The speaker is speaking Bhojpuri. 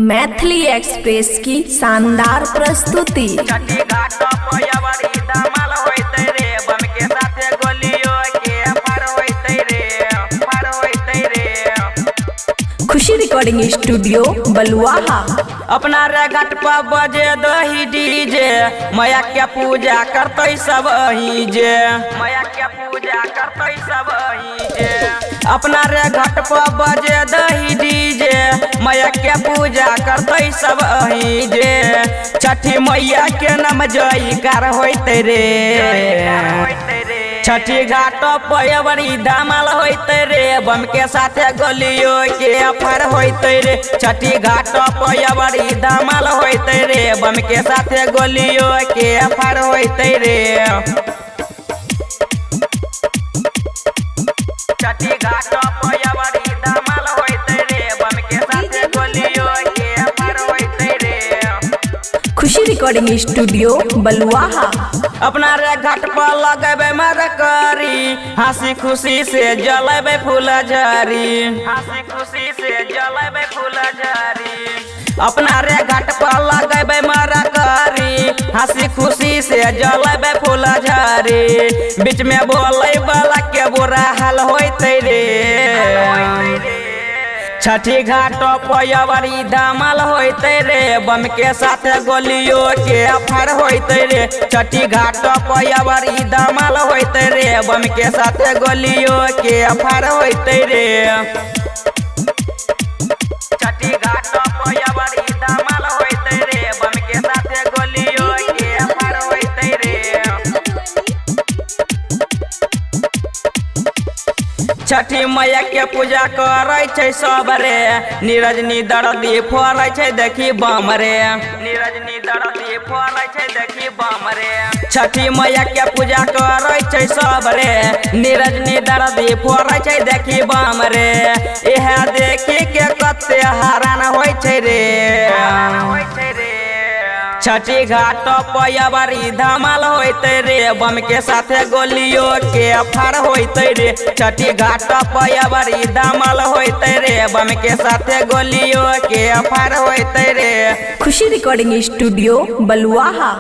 मैथिली एक्सप्रेस की शानदार प्रस्तुति। खुशी रिकॉर्डिंग स्टूडियो बलुआहा। अपना रे घाट पर बजे दही डीजे, मैया के पूजा करते सब अही जे, मैया के पूजा करते सब अही जे। अपना रे घाट पर बजे दही डीजे, मैया के पूजा करते सब अही जे। छठी मैया के नाम जयकार होते रे, छठी घाट पर बड़ी धमाल होते रे, बम के साथे गोलियों के अफर होते रे। छठी घाट पर बड़ी धमाल होते रे, बम के साथे गोलियों के अफर होते रे। छठी घाट पर बड़ी धमाल होते रे, बम के साथे गोलियों के अफर होते रे। खुशी रिकॉर्डिंग स्टूडियो बलुआहा। अपना रे घाट पर लगेबे मरकरी, हंसी खुशी से जलेबे फूलझड़ी, हंसी खुशी से जलेबे फूलझड़ी। अपना रे घाट पर लगेबे मरकरी, हंसी खुशी से जलेबे फूलझड़ी। बीच में बोले वाला के बुरा हाल होते रे। छठी घाट पर बड़ी धमाल होते रे, बम के साथ गोलियों के अफर होते रे। छठी घाट पर बड़ी धमाल होते रे, बम के साथ गोलियों के अफर होते रे। छठी घाट पर बड़ी धमाल होते रे, बम के साथ गोलियों के अफर होते रे। छठी मैया के पूजा करे छै सब रे, नीरज दर्दी फोड़े छै देखी बम रे, नीरज दर्दी फोड़े छै देखी बम रे। छठी मैया के पूजा करे छै सब रे, नीरज दर्दी फोड़े छै देखी बम रे। यह देखी के कते हैरान होय छै रे। छठी घाट पर बड़ी धमाल होते रे, बम के साथे गोलियों के अफर होते रे। छठी घाट पर बड़ी धमाल होते रे, बम के साथे गोलियों के अफर होते रे। खुशी रिकॉर्डिंग स्टूडियो बलुआहा।